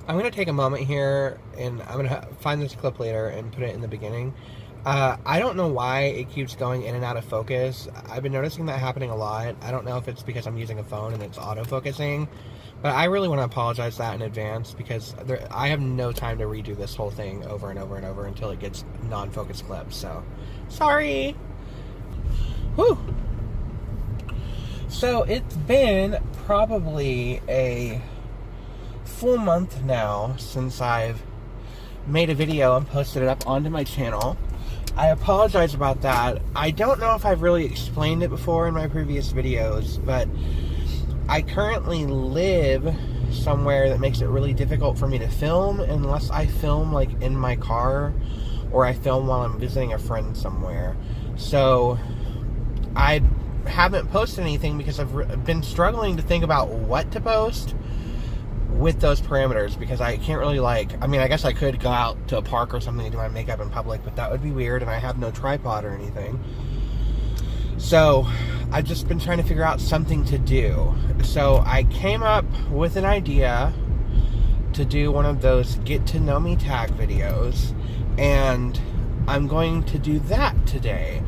I'm going to take a moment here, and I'm going to find this clip later and put it in the beginning. I don't know why it keeps going in and out of focus. I've been noticing that happening a lot. I don't know if it's because I'm using a phone and it's auto-focusing, but I really want to apologize that in advance because I have no time to redo this whole thing over and over and over until it gets non-focus clips, so sorry. Whew. So it's been probably a full month now since I've made a video and posted it up onto my channel. I apologize about that. I don't know if I've really explained it before in my previous videos, but I currently live somewhere that makes it really difficult for me to film unless I film like in my car or I film while I'm visiting a friend somewhere. So I haven't posted anything because I've been struggling to think about what to post with those parameters, because I can't really I guess I could go out to a park or something and do my makeup in public, but that would be weird and I have no tripod or anything. So I've just been trying to figure out something to do. So I came up with an idea to do one of those get to know me tag videos, and I'm going to do that today.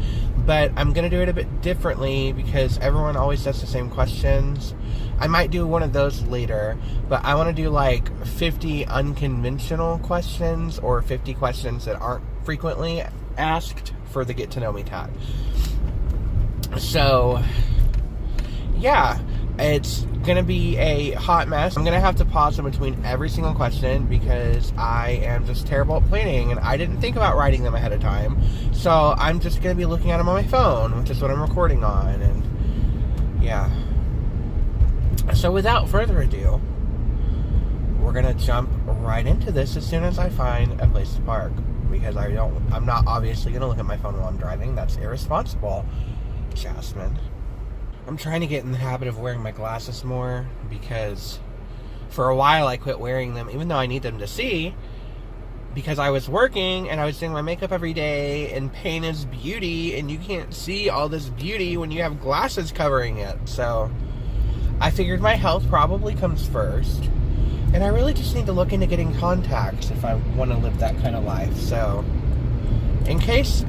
But I'm going to do it a bit differently because everyone always does the same questions. I might do one of those later, but I want to do like 50 unconventional questions or 50 questions that aren't frequently asked for the get to know me tag. So, yeah, it's going to be a hot mess. I'm going to have to pause in between every single question because I am just terrible at planning and I didn't think about writing them ahead of time. So I'm just going to be looking at them on my phone, which is what I'm recording on, and yeah. So without further ado, we're going to jump right into this as soon as I find a place to park, because I'm not obviously going to look at my phone while I'm driving. That's irresponsible, Jasmine. I'm trying to get in the habit of wearing my glasses more because for a while I quit wearing them, even though I need them to see, because I was working and I was doing my makeup every day, and pain is beauty, and you can't see all this beauty when you have glasses covering it. So I figured my health probably comes first, and I really just need to look into getting contacts if I want to live that kind of life. So in case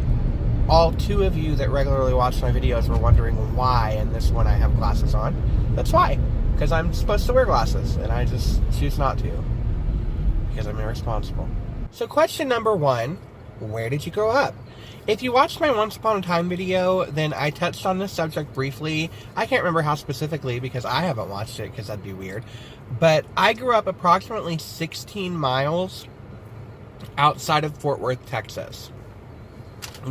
all two of you that regularly watch my videos were wondering why in this one I have glasses on, that's why. Because I'm supposed to wear glasses, and I just choose not to. Because I'm irresponsible. So question number one, where did you grow up? If you watched my Once Upon a Time video, then I touched on this subject briefly. I can't remember how specifically because I haven't watched it, because that'd be weird. But I grew up approximately 16 miles outside of Fort Worth, Texas.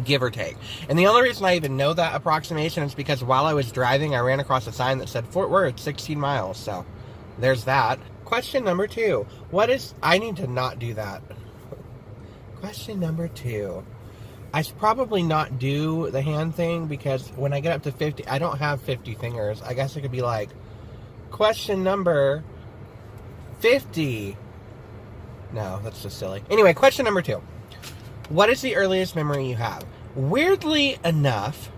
Give or take. And the only reason I even know that approximation is because while I was driving, I ran across a sign that said Fort Worth, 16 miles. So there's that. Question number two. I need to not do that. Question number two. I should probably not do the hand thing because when I get up to 50, I don't have 50 fingers. I guess it could be like, question number 50. No, that's just silly. Anyway, question number two. What is the earliest memory you have? Weirdly enough,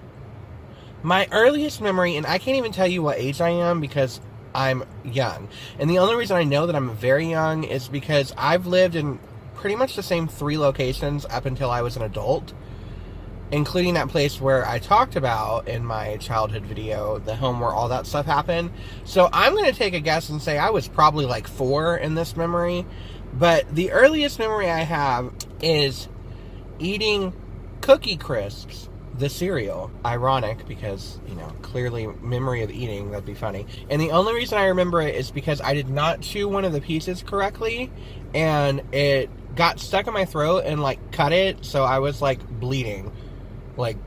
my earliest memory, and I can't even tell you what age I am because I'm young. And the only reason I know that I'm very young is because I've lived in pretty much the same 3 locations up until I was an adult, including that place where I talked about in my childhood video, the home where all that stuff happened. So I'm going to take a guess and say I was probably like 4 in this memory. But the earliest memory I have is eating Cookie Crisps, the cereal. Ironic because, clearly memory of eating, that'd be funny. And the only reason I remember it is because I did not chew one of the pieces correctly, and it got stuck in my throat and cut it, so I was bleeding,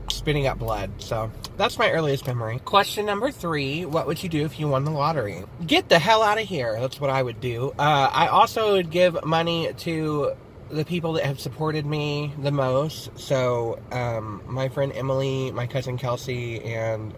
spitting up blood. So that's my earliest memory. Question number 3, what would you do if you won the lottery? Get the hell out of here. That's what I would do. I also would give money to the people that have supported me the most. So my friend Emily, my cousin Kelsey, and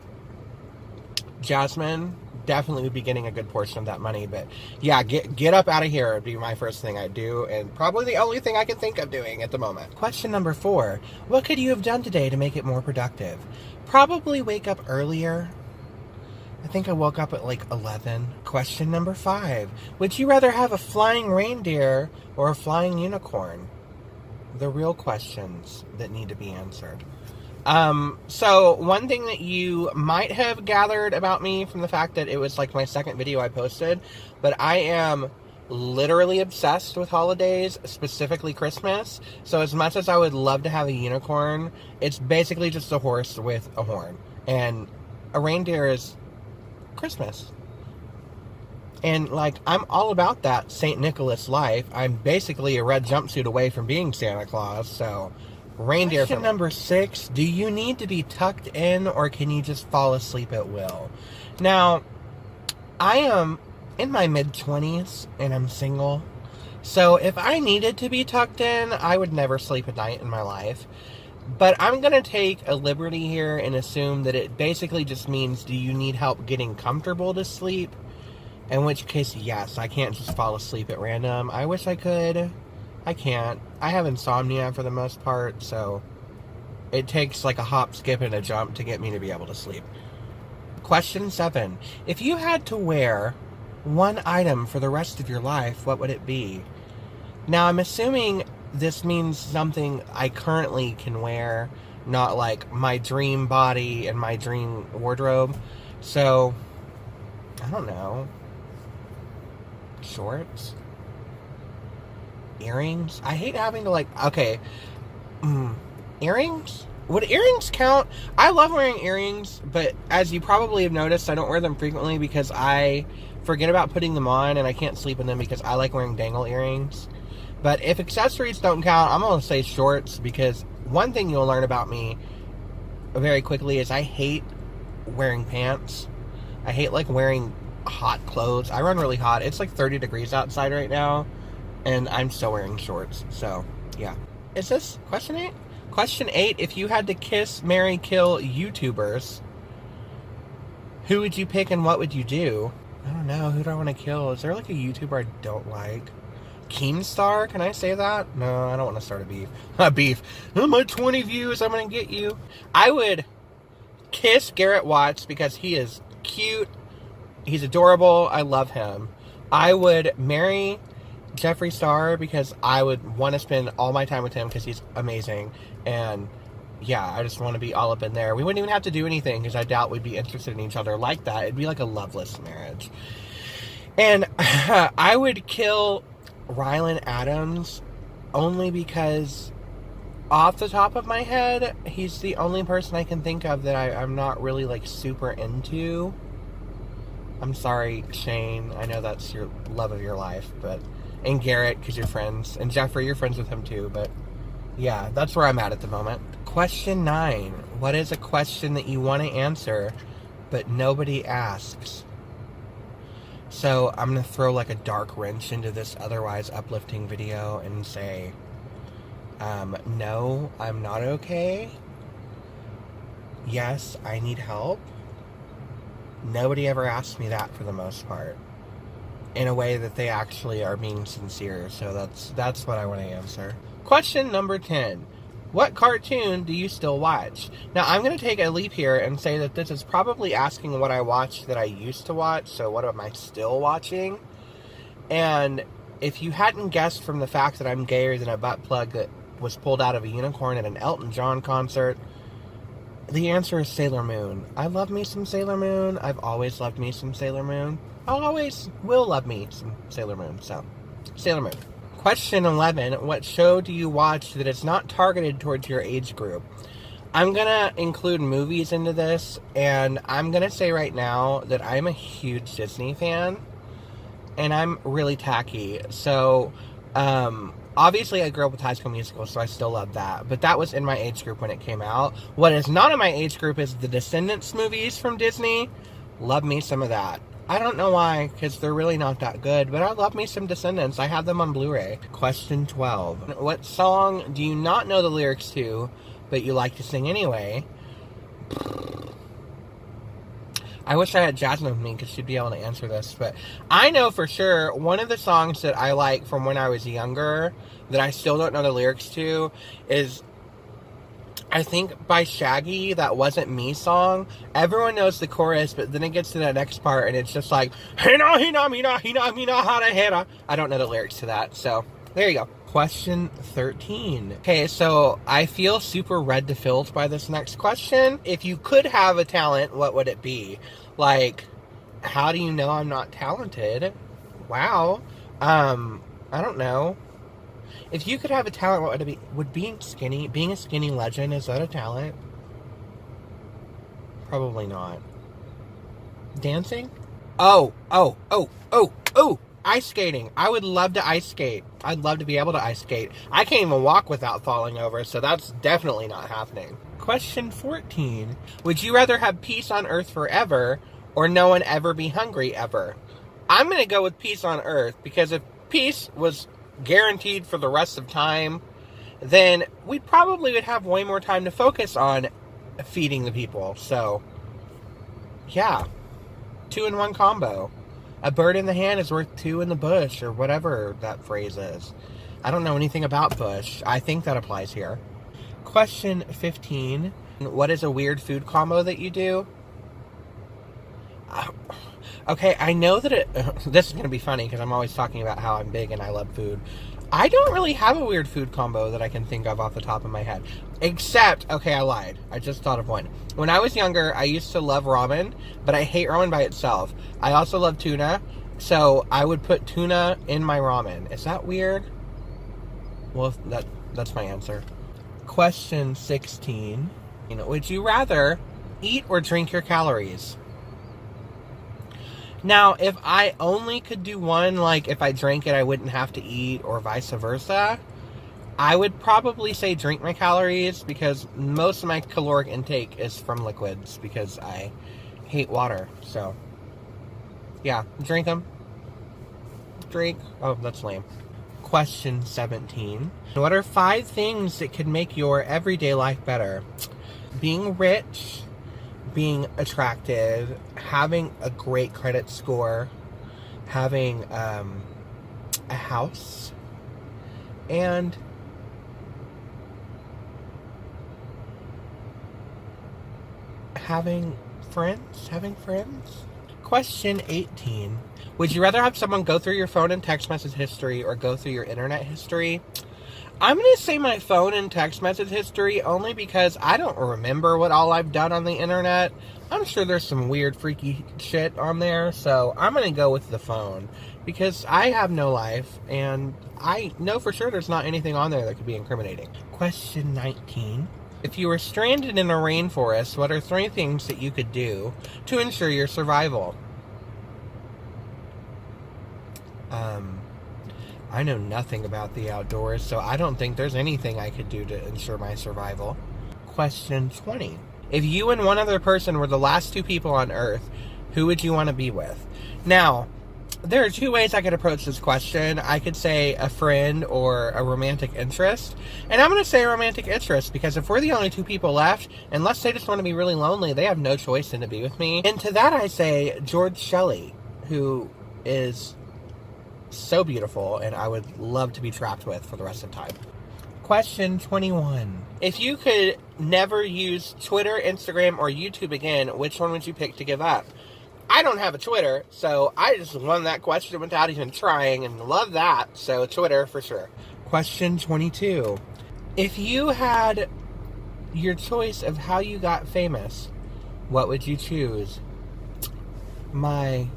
Jasmine definitely would be getting a good portion of that money. But yeah, get up out of here would be my first thing I'd do, and probably the only thing I can think of doing at the moment. Question number 4, what could you have done today to make it more productive? Probably wake up earlier. I think I woke up at like 11. Question number 5. Would you rather have a flying reindeer or a flying unicorn? The real questions that need to be answered. So one thing that you might have gathered about me from the fact that it was like my second video I posted, but I am literally obsessed with holidays, specifically Christmas. So as much as I would love to have a unicorn, it's basically just a horse with a horn. And a reindeer is Christmas. And, like, I'm all about that St. Nicholas life. I'm basically a red jumpsuit away from being Santa Claus, so reindeer. Question number 6, do you need to be tucked in or can you just fall asleep at will? Now, I am in my mid-20s and I'm single, so if I needed to be tucked in, I would never sleep at night in my life. But I'm going to take a liberty here and assume that it basically just means, do you need help getting comfortable to sleep? In which case, yes, I can't just fall asleep at random. I wish I could. I can't. I have insomnia for the most part, so it takes like a hop, skip, and a jump to get me to be able to sleep. Question 7. If you had to wear one item for the rest of your life, what would it be? Now, I'm assuming this means something I currently can wear, not like my dream body and my dream wardrobe. So, I don't know. Shorts? Earrings? I hate having to okay. Earrings? Would earrings count? I love wearing earrings, but as you probably have noticed, I don't wear them frequently because I forget about putting them on and I can't sleep in them because I like wearing dangle earrings. But if accessories don't count, I'm going to say shorts, because one thing you'll learn about me very quickly is I hate wearing pants. I hate wearing hot clothes. I run really hot. It's like 30 degrees outside right now, and I'm still wearing shorts. So, yeah. Is this question 8? Question 8, if you had to kiss, marry, kill YouTubers, who would you pick and what would you do? I don't know. Who do I want to kill? Is there like a YouTuber I don't like? Keemstar? Can I say that? No, I don't want to start a beef. Beef. Oh, my 20 views, I'm going to get you. I would kiss Garrett Watts because he is cute. He's adorable. I love him. I would marry Jeffree Star because I would want to spend all my time with him because he's amazing. And yeah, I just want to be all up in there. We wouldn't even have to do anything because I doubt we'd be interested in each other like that. It'd be like a loveless marriage. And I would kill Rylan Adams only because off the top of my head, he's the only person I can think of that I'm not really super into. I'm sorry, Shane. I know that's your love of your life, and Garrett, because you're friends, and Jeffrey, you're friends with him too, but yeah, that's where I'm at the moment. Question 9. What is a question that you want to answer, but nobody asks? So I'm going to throw a dark wrench into this otherwise uplifting video and say, no, I'm not okay. Yes, I need help. Nobody ever asks me that for the most part, in a way that they actually are being sincere. So that's what I want to answer. Question number 10. What cartoon do you still watch? Now, I'm going to take a leap here and say that this is probably asking what I watched that I used to watch, so what am I still watching? And if you hadn't guessed from the fact that I'm gayer than a butt plug that was pulled out of a unicorn at an Elton John concert, the answer is Sailor Moon. I love me some Sailor Moon. I've always loved me some Sailor Moon. I always will love me some Sailor Moon, so Sailor Moon. Question 11, what show do you watch that is not targeted towards your age group? I'm going to include movies into this, and I'm going to say right now that I'm a huge Disney fan, and I'm really tacky. So, obviously I grew up with High School Musical, so I still love that, but that was in my age group when it came out. What is not in my age group is the Descendants movies from Disney. Love me some of that. I don't know why, because they're really not that good, but I love me some Descendants. I have them on Blu-ray. Question 12. What song do you not know the lyrics to, but you like to sing anyway? I wish I had Jasmine with me, because she'd be able to answer this, but I know for sure one of the songs that I like from when I was younger, that I still don't know the lyrics to, is I think by Shaggy, That Wasn't Me song, everyone knows the chorus, but then it gets to the next part and it's just like, hina, hina, mina, hina, mina, hana, hina. I don't know the lyrics to that, so there you go. Question 13. Okay, so I feel super red to filled by this next question. If you could have a talent, what would it be? Like, how do you know I'm not talented? Wow. I don't know. If you could have a talent, what would it be? Would being a skinny legend, is that a talent? Probably not. Dancing? Oh. Ice skating. I would love to ice skate. I'd love to be able to ice skate. I can't even walk without falling over, so that's definitely not happening. Question 14. Would you rather have peace on Earth forever, or no one ever be hungry ever? I'm going to go with peace on Earth, because if peace was guaranteed for the rest of time, then we probably would have way more time to focus on feeding the people. So, yeah. 2-in-1 combo. A bird in the hand is worth 2 in the bush, or whatever that phrase is. I don't know anything about bush. I think that applies here. Question 15. What is a weird food combo that you do? Okay, I know that this is going to be funny because I'm always talking about how I'm big and I love food. I don't really have a weird food combo that I can think of off the top of my head. Except, okay, I lied. I just thought of one. When I was younger, I used to love ramen, but I hate ramen by itself. I also love tuna, so I would put tuna in my ramen. Is that weird? Well, that's my answer. Question 16. Would you rather eat or drink your calories? Now, if I only could do one, like if I drank it, I wouldn't have to eat, or vice versa, I would probably say drink my calories, because most of my caloric intake is from liquids, because I hate water. So, yeah, drink them. Drink. Oh, that's lame. Question 17. What are 5 things that could make your everyday life better? Being rich, being attractive, having a great credit score, having a house, and having friends. Question 18. Would you rather have someone go through your phone and text message history, or go through your internet history? I'm going to say my phone and text message history, only because I don't remember what all I've done on the internet. I'm sure there's some weird, freaky shit on there, so I'm going to go with the phone, because I have no life, and I know for sure there's not anything on there that could be incriminating. Question 19. If you were stranded in a rainforest, what are 3 things that you could do to ensure your survival? I know nothing about the outdoors, so I don't think there's anything I could do to ensure my survival. Question 20. If you and one other person were the last 2 people on Earth, who would you want to be with? Now, there are 2 ways I could approach this question. I could say a friend or a romantic interest. And I'm going to say a romantic interest, because if we're the only 2 people left, unless they just want to be really lonely, they have no choice than to be with me. And to that I say George Shelley, who is so beautiful, and I would love to be trapped with for the rest of time. Question 21. If you could never use Twitter, Instagram, or YouTube again, which one would you pick to give up? I don't have a Twitter, so I just won that question without even trying, and love that, so Twitter for sure. Question 22. If you had your choice of how you got famous, what would you choose? My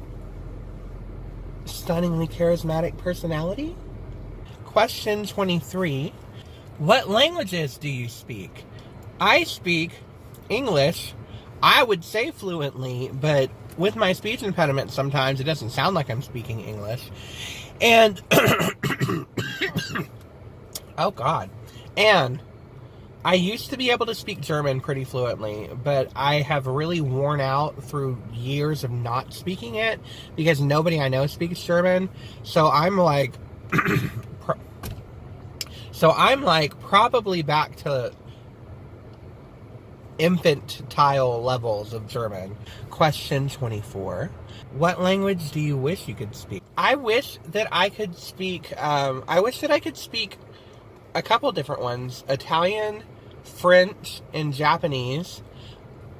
stunningly charismatic personality? Question 23. What languages do you speak? I speak English, I would say fluently, but with my speech impediment sometimes it doesn't sound like I'm speaking English. And oh god. And I used to be able to speak German pretty fluently, but I have really worn out through years of not speaking it, because nobody I know speaks German. So I'm like probably back to infantile levels of German. Question 24. What language do you wish you could speak? I wish that I could speak a couple different ones. Italian, French and Japanese.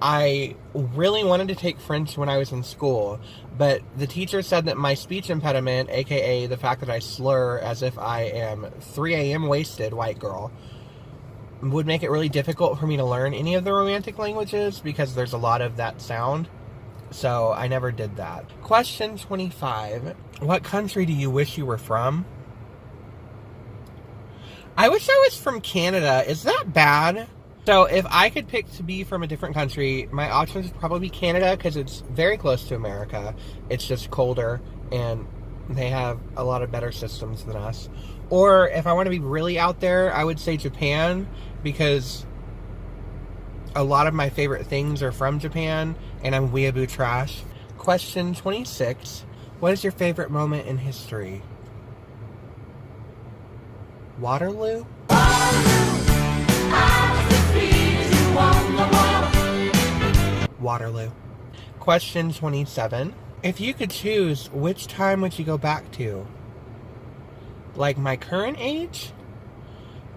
I really wanted to take French when I was in school, but the teacher said that my speech impediment, aka the fact that I slur as if I am 3 a.m. wasted white girl, would make it really difficult for me to learn any of the romantic languages because there's a lot of that sound. So I never did that. Question 25. What country do you wish you were from? I wish I was from Canada. Is that bad? So if I could pick to be from a different country, my options would probably be Canada because it's very close to America. It's just colder and they have a lot of better systems than us. Or if I want to be really out there, I would say Japan because a lot of my favorite things are from Japan and I'm weeaboo trash. Question 26. What is your favorite moment in history? Waterloo? Waterloo. Question 27. If you could choose, which time would you go back to? Like my current age?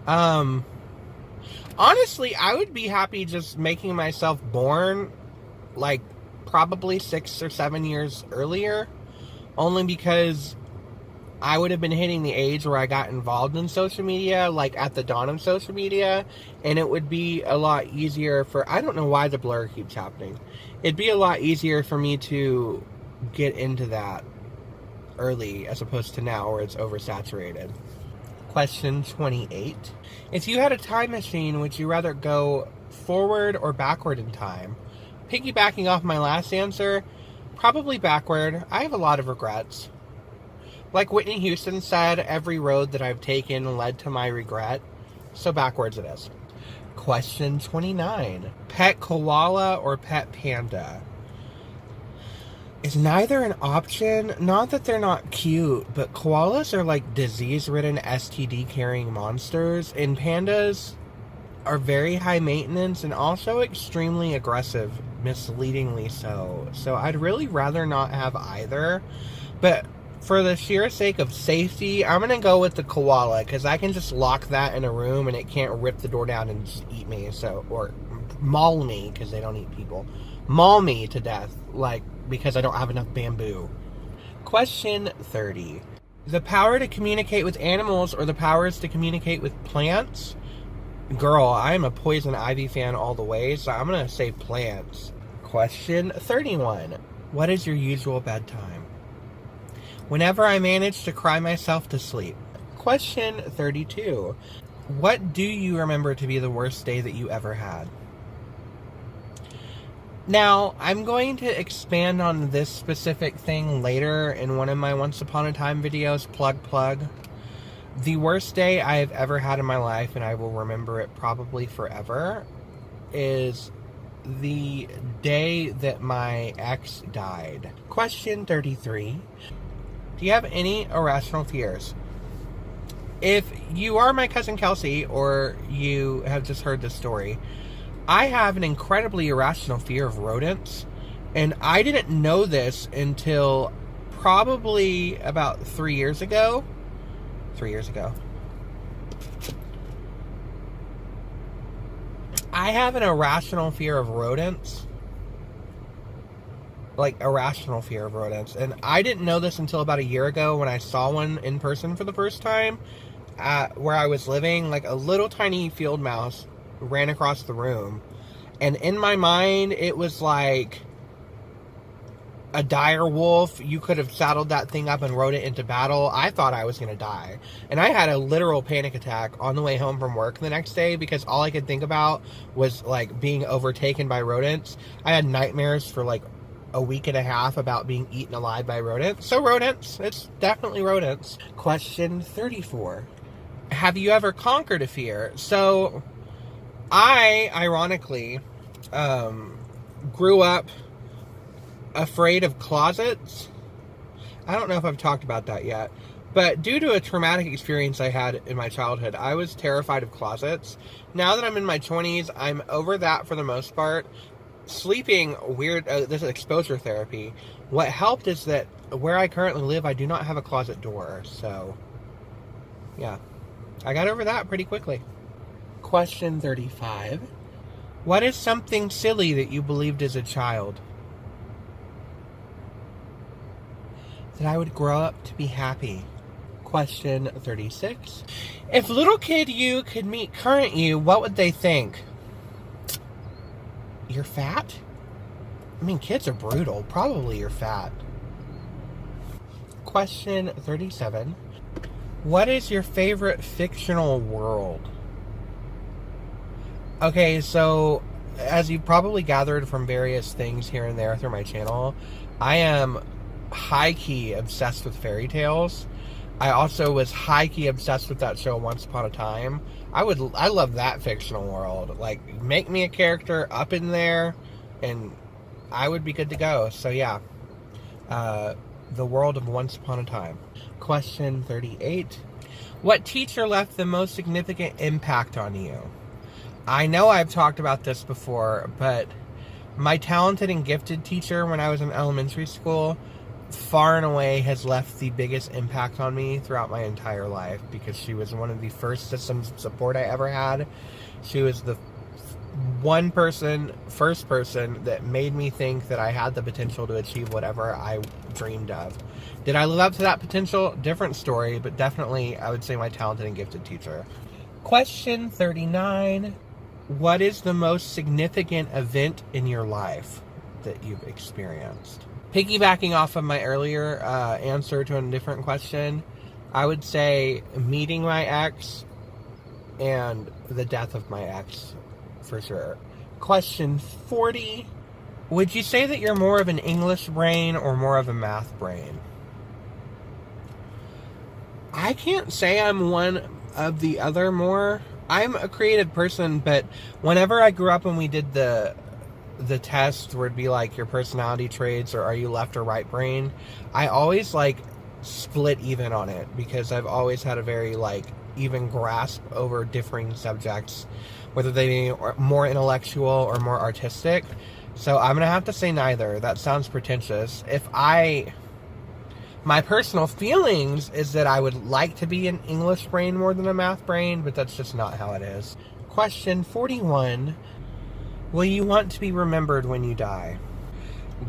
Honestly, I would be happy just making myself born like probably 6 or 7 years earlier. Only because I would have been hitting the age where I got involved in social media, like at the dawn of social media, and it would be a lot easier for, I don't know why the blur keeps happening. It'd be a lot easier for me to get into that early as opposed to now where it's oversaturated. Question 28. If you had a time machine, would you rather go forward or backward in time? Piggybacking off my last answer, probably backward. I have a lot of regrets. Like Whitney Houston said, every road that I've taken led to my regret. So backwards it is. Question 29. Pet koala or pet panda? Is neither an option. Not that they're not cute, but koalas are like disease-ridden, STD-carrying monsters, and pandas are very high maintenance and also extremely aggressive, misleadingly so. So I'd really rather not have either. But for the sheer sake of safety, I'm going to go with the koala, because I can just lock that in a room and it can't rip the door down and just eat me, so, or maul me, because they don't eat people. Maul me to death, like, because I don't have enough bamboo. Question 30. The power to communicate with animals or the powers to communicate with plants? Girl, I'm a poison ivy fan all the way, so I'm going to say plants. Question 31. What is your usual bedtime? Whenever I manage to cry myself to sleep. Question 32. What do you remember to be the worst day that you ever had? Now, I'm going to expand on this specific thing later in one of my Once Upon a Time videos, plug. The worst day I have ever had in my life, and I will remember it probably forever, is the day that my ex died. Question 33. Do you have any irrational fears? If you are my cousin Kelsey, or you have just heard this story, I have an incredibly irrational fear of rodents, and I didn't know this until probably about 3 years ago. 3 years ago. I have an irrational fear of rodents. Like, irrational fear of rodents. And I didn't know this until about a year ago when I saw one in person for the first time at where I was living. Like, a little tiny field mouse ran across the room. And in my mind, it was like a dire wolf. You could have saddled that thing up and rode it into battle. I thought I was going to die. And I had a literal panic attack on the way home from work the next day because all I could think about was, like, being overtaken by rodents. I had nightmares for, like, a week and a half about being eaten alive by rodents. So rodents. It's definitely rodents. Question 34. Have you ever conquered a fear? So, I, ironically, grew up afraid of closets. I don't know if I've talked about that yet. But due to a traumatic experience I had in my childhood, I was terrified of closets. Now that I'm in my 20s, I'm over that for the most part. Sleeping weird, this is exposure therapy. What helped is that where I currently live, I do not have a closet door. So, yeah. I got over that pretty quickly. Question 35. What is something silly that you believed as a child? That I would grow up to be happy. Question 36. If little kid you could meet current you, what would they think? You're fat? I mean, kids are brutal. Probably you're fat. Question 37. What is your favorite fictional world? Okay, so as you probably gathered from various things here and there through my channel, I am high-key obsessed with fairy tales. I also was high-key obsessed with that show Once Upon a Time. I love that fictional world. Like, make me a character up in there, and I would be good to go. So yeah, the world of Once Upon a Time. Question 38. What teacher left the most significant impact on you? I know I've talked about this before, but my talented and gifted teacher when I was in elementary school far and away has left the biggest impact on me throughout my entire life, because she was one of the first systems of support I ever had. She was the first person that made me think that I had the potential to achieve whatever I dreamed of. Did I live up to that potential? Different story, but definitely I would say my talented and gifted teacher. Question 39. What is the most significant event in your life that you've experienced? Piggybacking off of my earlier answer to a different question, I would say meeting my ex and the death of my ex, for sure. Question 40. Would you say that you're more of an English brain or more of a math brain? I can't say I'm one of the other more. I'm a creative person, but whenever I grew up and we did the test where it'd be like your personality traits or are you left or right brain, I always like split even on it, because I've always had a very like even grasp over differing subjects, whether they be more intellectual or more artistic. So I'm gonna have to say neither. That sounds pretentious. My personal feelings is that I would like to be an English brain more than a math brain, but that's just not how it is. Question 41. Will you want to be remembered when you die?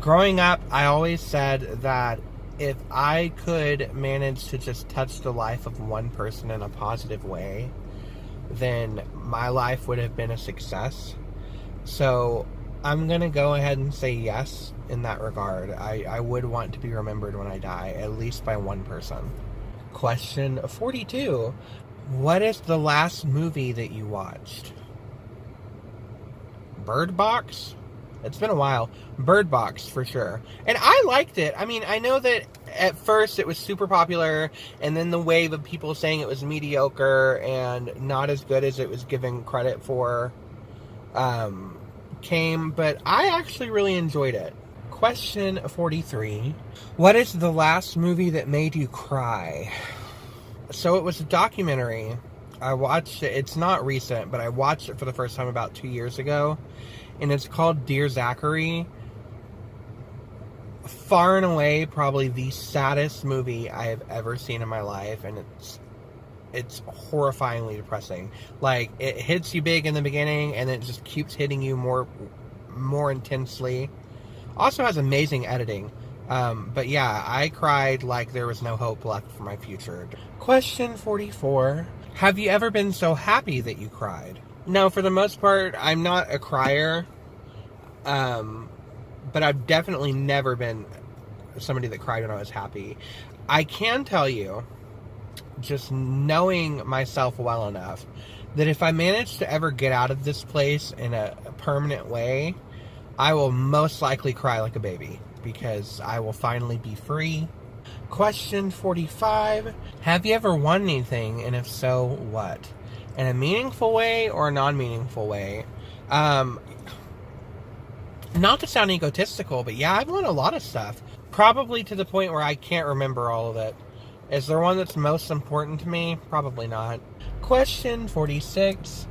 Growing up, I always said that if I could manage to just touch the life of one person in a positive way, then my life would have been a success. So I'm going to go ahead and say yes in that regard. I would want to be remembered when I die, at least by one person. Question 42. What is the last movie that you watched? Bird Box? It's been a while. Bird Box, for sure. And I liked it. I mean, I know that at first it was super popular, and then the wave of people saying it was mediocre and not as good as it was given credit for came, but I actually really enjoyed it. Question 43. What is the last movie that made you cry? So it was a documentary. I watched it. It's not recent, but I watched it for the first time about 2 years ago. And it's called Dear Zachary. Far and away, probably the saddest movie I have ever seen in my life. And it's horrifyingly depressing. Like, it hits you big in the beginning, and then it just keeps hitting you more intensely. Also has amazing editing. But yeah, I cried like there was no hope left for my future. Question 44. Have you ever been so happy that you cried? No, for the most part, I'm not a crier. But I've definitely never been somebody that cried when I was happy. I can tell you, just knowing myself well enough, that if I manage to ever get out of this place in a permanent way, I will most likely cry like a baby, because I will finally be free. Question 45. Have you ever won anything, and if so, what? In a meaningful way or a non-meaningful way? Not to sound egotistical, but yeah, I've won a lot of stuff. Probably to the point where I can't remember all of it. Is there one that's most important to me? Probably not. Question 46.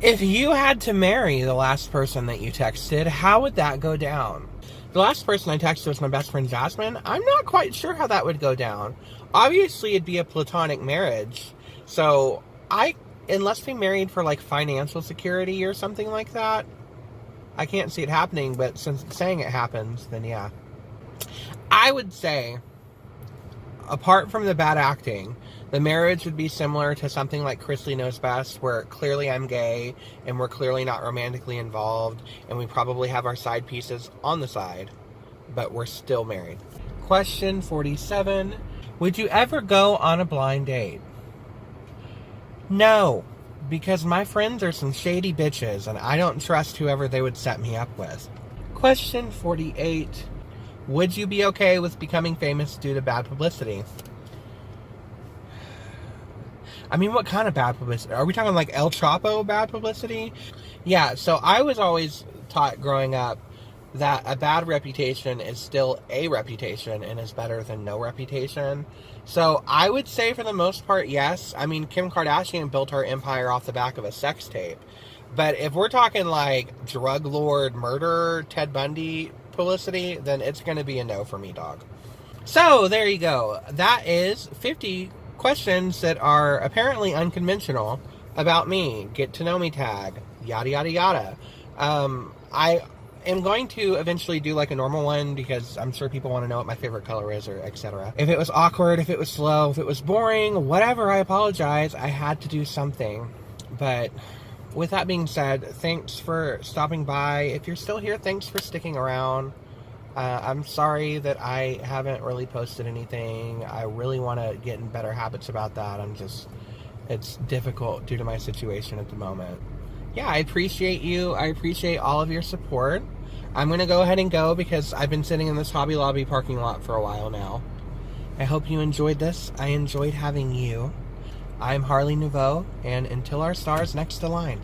If you had to marry the last person that you texted, how would that go down? The last person I texted was my best friend Jasmine. I'm not quite sure how that would go down. Obviously, it'd be a platonic marriage. So, I unless being married for like financial security or something like that, I can't see it happening, but since it's saying it happens, then yeah. I would say, apart from the bad acting, the marriage would be similar to something like Chrisley Knows Best, where clearly I'm gay, and we're clearly not romantically involved, and we probably have our side pieces on the side, but we're still married. Question 47. Would you ever go on a blind date? No, because my friends are some shady bitches, and I don't trust whoever they would set me up with. Question 48. Would you be okay with becoming famous due to bad publicity? I mean, what kind of bad publicity? Are we talking like El Chapo bad publicity? Yeah, so I was always taught growing up that a bad reputation is still a reputation and is better than no reputation. So I would say for the most part, yes. I mean, Kim Kardashian built her empire off the back of a sex tape. But if we're talking like drug lord, murderer, Ted Bundy publicity, then it's going to be a no for me, dog. So there you go. That is 50 questions that are apparently unconventional about me. Get to know me tag. Yada, yada, yada. I am going to eventually do like a normal one because I'm sure people want to know what my favorite color is or etc. If it was awkward, if it was slow, if it was boring, whatever, I apologize. I had to do something. But with that being said, thanks for stopping by. If you're still here, thanks for sticking around. I'm sorry that I haven't really posted anything. I really want to get in better habits about that. It's difficult due to my situation at the moment. Yeah, I appreciate you. I appreciate all of your support. I'm going to go ahead and go because I've been sitting in this Hobby Lobby parking lot for a while now. I hope you enjoyed this. I enjoyed having you. I'm Harley Nouveau, and until our stars next align.